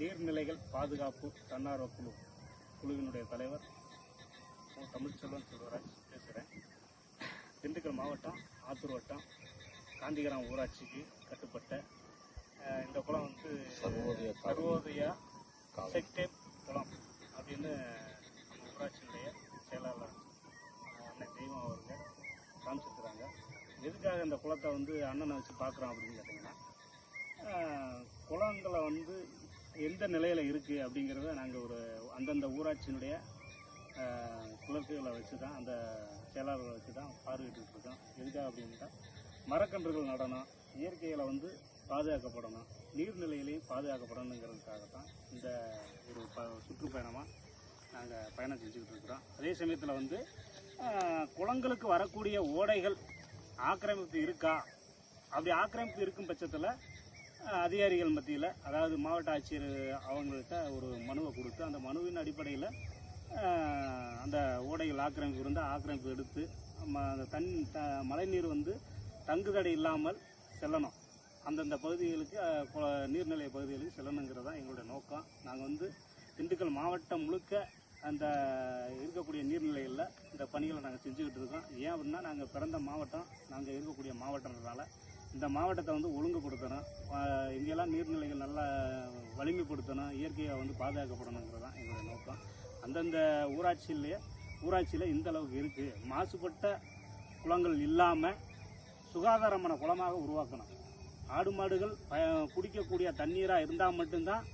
நீர்நிலைகள் பாதுகாப்பு தன்னார்வ குழுவினுடைய தலைவர் தமிழ்ச்செல்வன் செல்வராஜ் பேசுகிறேன். திண்டுக்கல் மாவட்டம் ஆத்தூர் வட்டம் காந்திகிராம ஊராட்சிக்கு கட்டுப்பட்ட இந்த குளம் வந்து சர்வோதயா செக்டேப் குளம் அப்படின்னு நம்ம ஊராட்சியினுடைய செயலாளர் அண்ணன் தெய்வம் அவர்கள் காமிச்சிருக்கிறாங்க. எதுக்காக இந்த குளத்தை வந்து அண்ணனை வச்சு பார்க்குறோம் அப்படின்னு கேட்டிங்கன்னா, குளங்களை வந்து எந்த நிலையில் இருக்குது அப்படிங்கிறத நாங்கள் ஒரு அந்தந்த ஊராட்சியினுடைய குளத்துகளை வச்சு தான், அந்த செயலாளர்களை வச்சு தான் பார்வையிட்டு இருக்கோம். எதுக்காக அப்படின்னா, மரக்கன்றுகள் நடனம், இயற்கையில் வந்து பாதுகாக்கப்படணும், நீர்நிலையிலையும் பாதுகாக்கப்படணுங்கிறதுக்காக தான் இந்த ஒரு சுற்றுப்பயணமாக நாங்கள் பயணம் செஞ்சுக்கிட்டு இருக்கிறோம். அதே சமயத்தில் வந்து குளங்களுக்கு வரக்கூடிய ஓடைகள் ஆக்கிரமிப்பு இருக்கா, அப்படி ஆக்கிரமிப்பு இருக்கும் பட்சத்தில் அதிகாரிகள் மத்தியில், அதாவது மாவட்ட ஆட்சியர் அவங்கள்ட்ட ஒரு மனுவை கொடுத்து, அந்த மனுவின் அடிப்படையில் அந்த ஓடைகள் ஆக்கிரமிப்பு இருந்தால் ஆக்கிரமிப்பு எடுத்து அந்த மழைநீர் வந்து தங்குதடை இல்லாமல் செல்லணும், அந்தந்த பகுதிகளுக்கு நீர்நிலை பகுதிகளுக்கு செல்லணுங்கிறது தான் எங்களுடைய நோக்கம். நாங்கள் வந்து திண்டுக்கல் மாவட்டம் முழுக்க அந்த இருக்கக்கூடிய நீர்நிலைகளில் இந்த பணிகளை நாங்கள் செஞ்சுக்கிட்டு இருக்கோம். ஏன் அப்படின்னா, நாங்கள் பிறந்த மாவட்டம், நாங்கள் இருக்கக்கூடிய மாவட்டம்ன்றதால இந்த மாவட்டத்தை வந்து ஒழுங்குபடுத்தணும், இங்கெல்லாம் நீர்நிலைகள் நல்லா வலிமைப்படுத்தணும், இயற்கையை வந்து பாதுகாக்கப்படணுங்கிறது தான் எங்களுடைய நோக்கம். அந்தந்த ஊராட்சியில் இந்த அளவுக்கு இருக்குது. மாசுபட்ட குளங்கள் இல்லாமல் சுகாதாரமான குளமாக உருவாக்கணும். ஆடு மாடுகள் குடிக்கக்கூடிய தண்ணீராக இருந்தால் மட்டும்தான்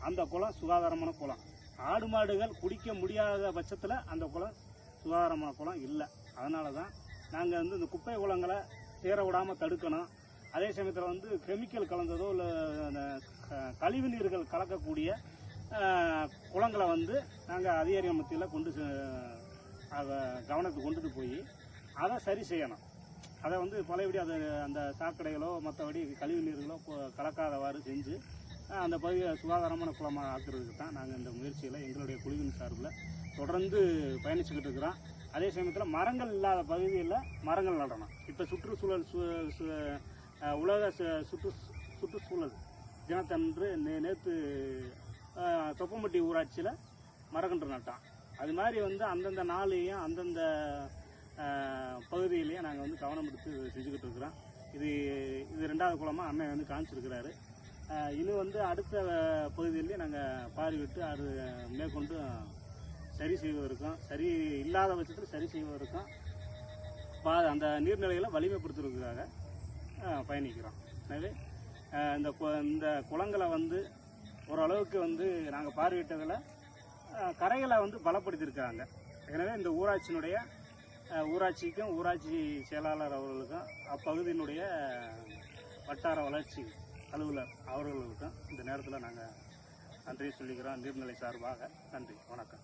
அந்த குளம் சுகாதாரமான குளம். ஆடு மாடுகள் குடிக்க முடியாத பட்சத்தில் அந்த குளம் சுகாதாரமான குளம் இல்லை. அதனால தான் நாங்கள் வந்து இந்த குப்பை குளங்களை சேர விடாமல் தடுக்கணும். அதே சமயத்தில் வந்து கெமிக்கல் கலந்ததோ இல்லை அந்த கழிவு நீர்கள் கலக்கக்கூடிய குளங்களை வந்து நாங்கள் அதிகாரிகள் மத்தியில் கவனத்துக்கு கொண்டுட்டு போய் அதை சரி செய்யணும். அதை வந்து பழையபடி அது அந்த சாக்கடைகளோ மற்றபடி கழிவு நீர்களோ கலக்காதவாறு செஞ்சு அந்த பகுதியை சுகாதாரமான குளமாக ஆக்குறதுக்கு தான் நாங்கள் இந்த முயற்சியில் எங்களுடைய குழுவின் சார்பில் தொடர்ந்து பயணிச்சுக்கிட்டு இருக்கிறோம். அதே சமயத்தில் மரங்கள் இல்லாத பகுதியில் மரங்கள் நடணும். இப்போ சுற்றுச்சூழல் உலக சுற்றுச்சூழல் தினத்தன்று நேற்று தொப்பம்பட்டி ஊராட்சியில் மரக்கன்று நட்டான். அது மாதிரி வந்து அந்தந்த நாளையும் அந்தந்த பகுதியிலையும் நாங்கள் வந்து கவனம் எடுத்து செஞ்சுக்கிட்டு இருக்கிறோம். இது 2வது குளமாக அண்ணன் வந்து காமிச்சிருக்கிறாரு. இன்னும் வந்து அடுத்த பகுதியிலேயே நாங்கள் பார்வையிட்டு அது மேற்கொண்டு சரி செய்வதற்கும், சரி இல்லாத பட்சத்தில் சரி செய்வதற்கும் அந்த நீர்நிலைகளை வலிமைப்படுத்துவதற்காக பயணிக்கிறோம். எனவே இந்த குளங்களை வந்து ஓரளவுக்கு வந்து நாங்கள் பார்வையிட்டதில் கரைகளை வந்து பலப்படுத்தியிருக்கிறாங்க. எனவே இந்த ஊராட்சிக்கும் ஊராட்சி செயலாளர் அவர்களுக்கும் அப்பகுதியினுடைய வட்டார வளர்ச்சி அலுவலர் அவர்களுக்கும் இந்த நேரத்தில் நாங்கள் நன்றி சொல்லிக்கிறோம். நீர்நிலை சார்பாக நன்றி, வணக்கம்.